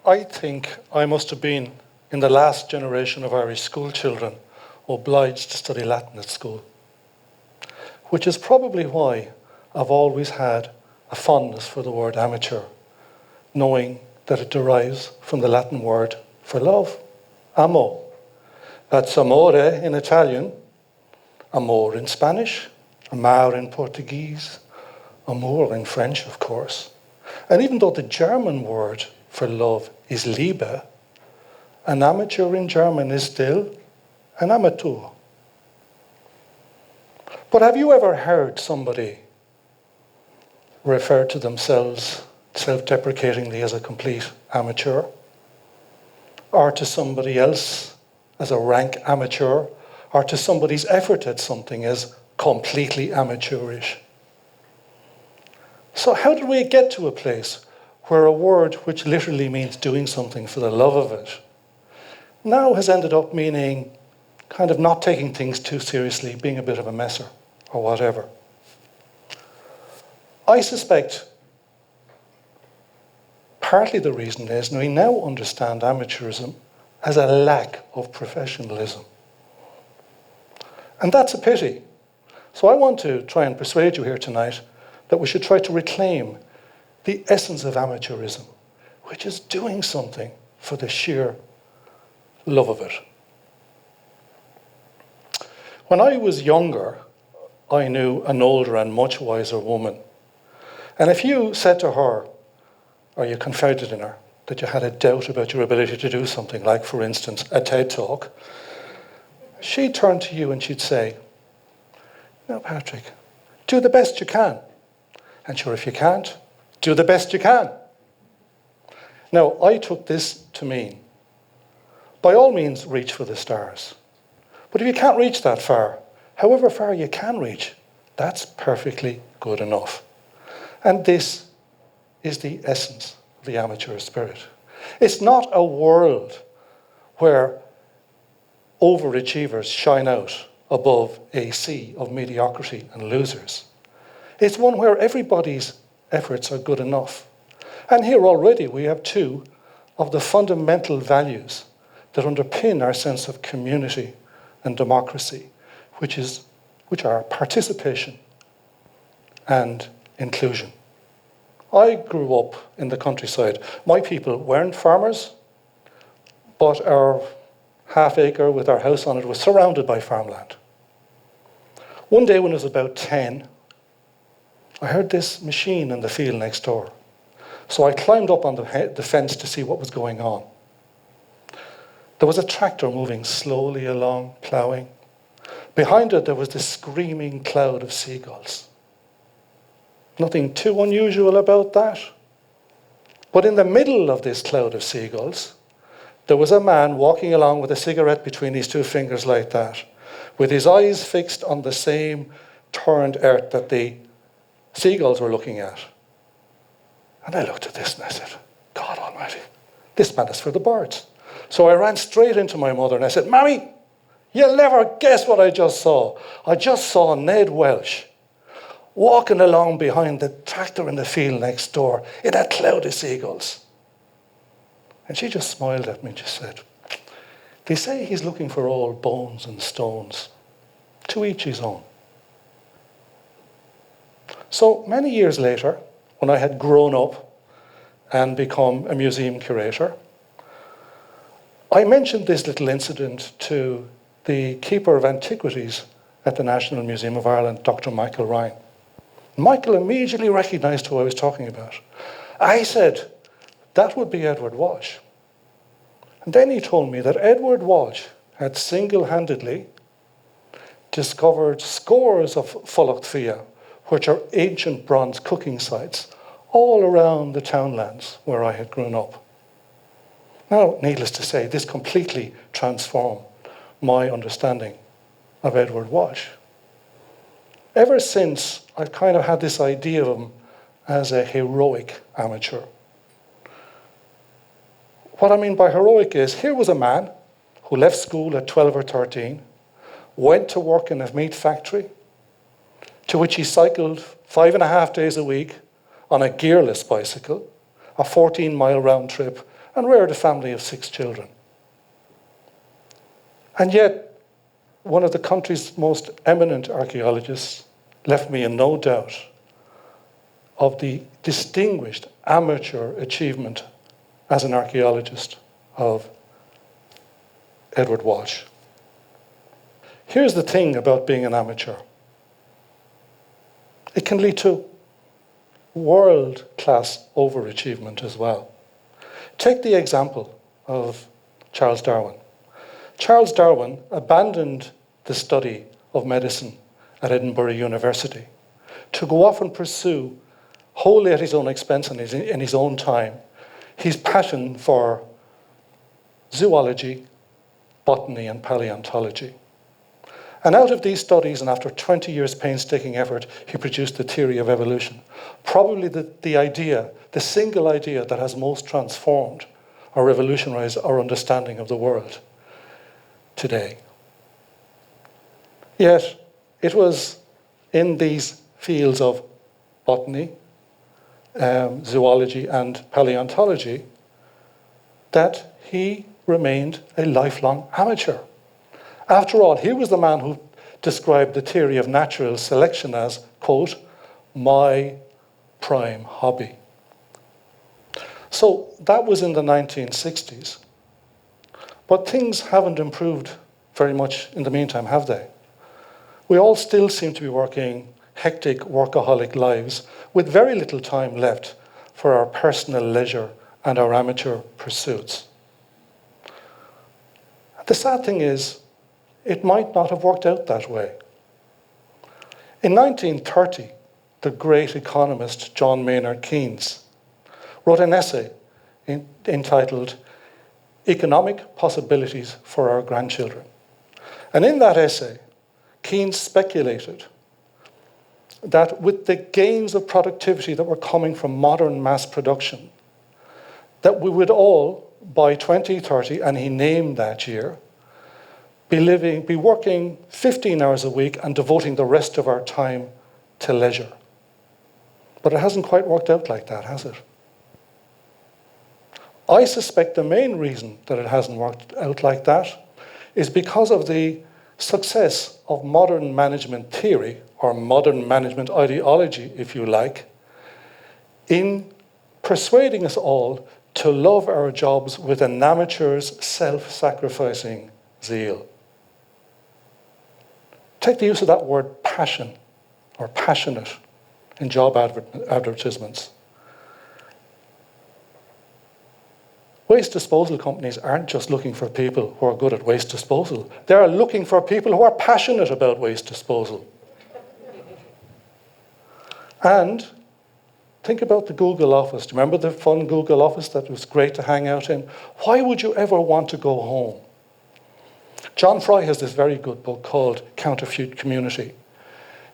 I think I must have been in the last generation of Irish school children obliged to study Latin at school, which is probably why I've always had a fondness for the word amateur, knowing that it derives from the Latin word for love, amo. That's amore in Italian, amor in Spanish, amar in Portuguese, amour in French, of course. And even though the German word for love is Liebe, an amateur in German is still an Amateur. But have you ever heard somebody refer to themselves self-deprecatingly as a complete amateur? Or to somebody else as a rank amateur? Or to somebody's effort at something as completely amateurish? So how did we get to a place where a word which literally means doing something for the love of it now has ended up meaning kind of not taking things too seriously, being a bit of a messer or whatever? I suspect partly the reason is we now understand amateurism as a lack of professionalism. And that's a pity. So I want to try and persuade you here tonight that we should try to reclaim the essence of amateurism, which is doing something for the sheer love of it. When I was younger, I knew an older and much wiser woman. And if you said to her, or you confided in her, that you had a doubt about your ability to do something, like, for instance, a TED Talk, she'd turn to you and she'd say, "No, Patrick, do the best you can. And sure, if you can't, do the best you can." Now, I took this to mean, by all means, reach for the stars. But if you can't reach that far, however far you can reach, that's perfectly good enough. And this is the essence of the amateur spirit. It's not a world where overachievers shine out above a sea of mediocrity and losers. It's one where everybody's efforts are good enough. And here already we have two of the fundamental values that underpin our sense of community and democracy, which are participation and inclusion. I grew up in the countryside. My people weren't farmers, but our half acre with our house on it was surrounded by farmland. One day when I was about 10, I heard this machine in the field next door. So I climbed up on the fence to see what was going on. There was a tractor moving slowly along, ploughing. Behind it, there was this screaming cloud of seagulls. Nothing too unusual about that. But in the middle of this cloud of seagulls, there was a man walking along with a cigarette between his two fingers like that, with his eyes fixed on the same turned earth that the seagulls were looking at. And I looked at this and I said, "God Almighty, this man is for the birds." So I ran straight into my mother and I said, "Mammy, you'll never guess what I just saw. I just saw Ned Welsh walking along behind the tractor in the field next door in that cloud of seagulls." And she just smiled at me and she said, "They say he's looking for old bones and stones. To each his own." So many years later, when I had grown up and become a museum curator, I mentioned this little incident to the keeper of antiquities at the National Museum of Ireland, Dr. Michael Ryan. Michael immediately recognized who I was talking about. I said, "That would be Edward Walsh." And then he told me that Edward Walsh had single-handedly discovered scores of Folacht Fia, which are ancient bronze cooking sites, all around the townlands where I had grown up. Now, needless to say, this completely transformed my understanding of Edward Walsh. Ever since, I've kind of had this idea of him as a heroic amateur. What I mean by heroic is, here was a man who left school at 12 or 13, went to work in a meat factory, to which he cycled 5.5 days a week on a gearless bicycle, a 14-mile round trip, and reared a family of 6 children. And yet, one of the country's most eminent archaeologists left me in no doubt of the distinguished amateur achievement as an archaeologist of Edward Walsh. Here's the thing about being an amateur. It can lead to world-class overachievement as well. Take the example of Charles Darwin. Charles Darwin abandoned the study of medicine at Edinburgh University to go off and pursue, wholly at his own expense and in his own time, his passion for zoology, botany, and paleontology. And out of these studies, and after 20 years' painstaking effort, he produced the theory of evolution. Probably the single idea that has most transformed or revolutionized our understanding of the world today. Yet, it was in these fields of botany, zoology, and paleontology that he remained a lifelong amateur. After all, he was the man who described the theory of natural selection as, quote, my prime hobby. So that was in the 1960s. But things haven't improved very much in the meantime, have they? We all still seem to be working hectic, workaholic lives with very little time left for our personal leisure and our amateur pursuits. The sad thing is, it might not have worked out that way. In 1930, the great economist John Maynard Keynes wrote an essay entitled Economic Possibilities for Our Grandchildren. And in that essay, Keynes speculated that with the gains of productivity that were coming from modern mass production, that we would all, by 2030, and he named that year, be working 15 hours a week and devoting the rest of our time to leisure. But it hasn't quite worked out like that, has it? I suspect the main reason that it hasn't worked out like that is because of the success of modern management theory, or modern management ideology, if you like, in persuading us all to love our jobs with an amateur's self-sacrificing zeal. Take the use of that word passion, or passionate, in job advertisements. Waste disposal companies aren't just looking for people who are good at waste disposal. They are looking for people who are passionate about waste disposal. And think about the Google office. Do you remember the fun Google office that was great to hang out in? Why would you ever want to go home? John Fry has this very good book called Counterfeit Community,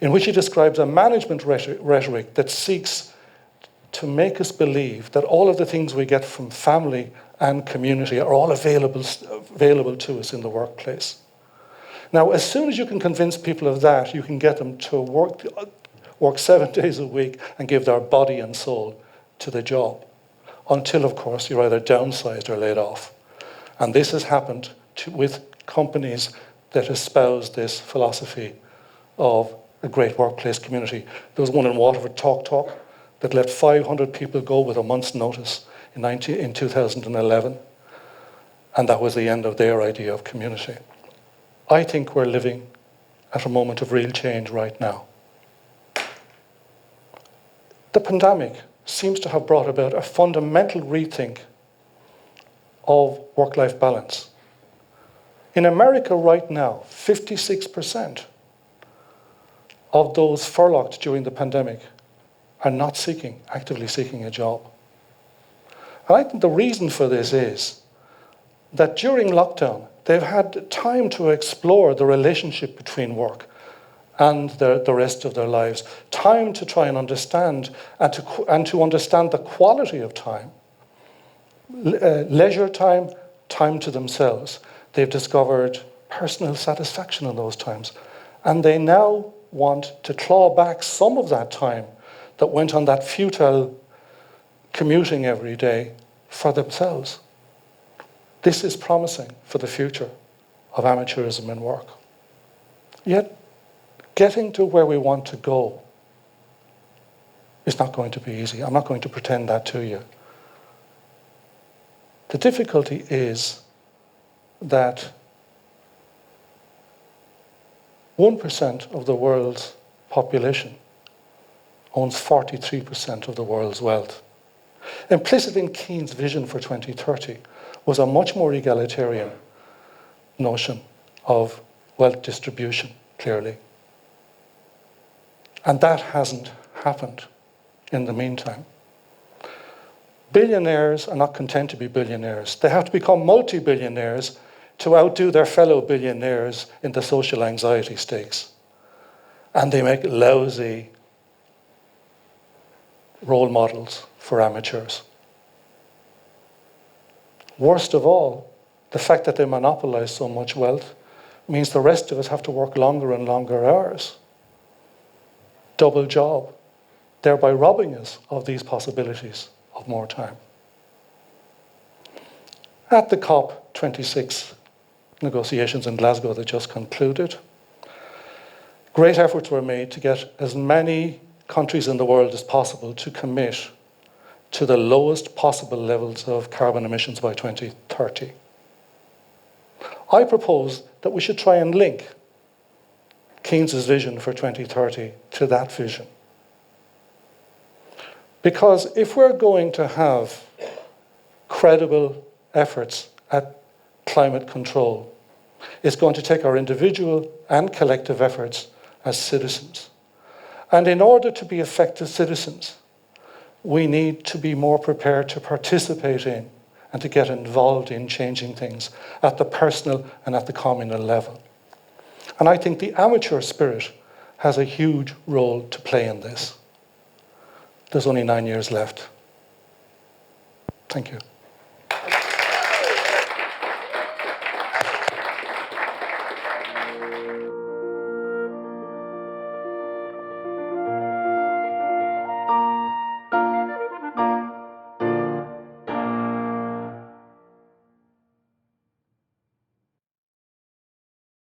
in which he describes a management rhetoric that seeks to make us believe that all of the things we get from family and community are all available to us in the workplace. Now, as soon as you can convince people of that, you can get them to work 7 days a week and give their body and soul to the job, until, of course, you're either downsized or laid off. And this has happened with companies that espouse this philosophy of a great workplace community. There was one in Waterford, Talk, that let 500 people go with a month's notice in 2011. And that was the end of their idea of community. I think we're living at a moment of real change right now. The pandemic seems to have brought about a fundamental rethink of work-life balance. In America right now, 56% of those furloughed during the pandemic are not actively seeking a job. And I think the reason for this is that during lockdown, they've had time to explore the relationship between work and the rest of their lives, time to try and understand and to understand the quality of time, leisure time, time to themselves. They've discovered personal satisfaction in those times, and they now want to claw back some of that time that went on that futile commuting every day for themselves, This is promising for the future of amateurism in work. Yet, getting to where we want to go is not going to be easy. I'm not going to pretend that to you. The difficulty is that 1% of the world's population owns 43% of the world's wealth. Implicit in Keynes' vision for 2030 was a much more egalitarian notion of wealth distribution, clearly. And that hasn't happened in the meantime. Billionaires are not content to be billionaires. They have to become multi-billionaires to outdo their fellow billionaires in the social anxiety stakes. And they make lousy role models for amateurs. Worst of all, the fact that they monopolize so much wealth means the rest of us have to work longer and longer hours. Double job, thereby robbing us of these possibilities of more time. At the COP26 negotiations in Glasgow that just concluded, great efforts were made to get as many countries in the world as possible to commit to the lowest possible levels of carbon emissions by 2030. I propose that we should try and link Keynes' vision for 2030 to that vision. Because if we're going to have credible efforts at climate control, it's going to take our individual and collective efforts as citizens. And in order to be effective citizens, we need to be more prepared to participate in and to get involved in changing things at the personal and at the communal level. And I think the amateur spirit has a huge role to play in this. There's only 9 years left. Thank you.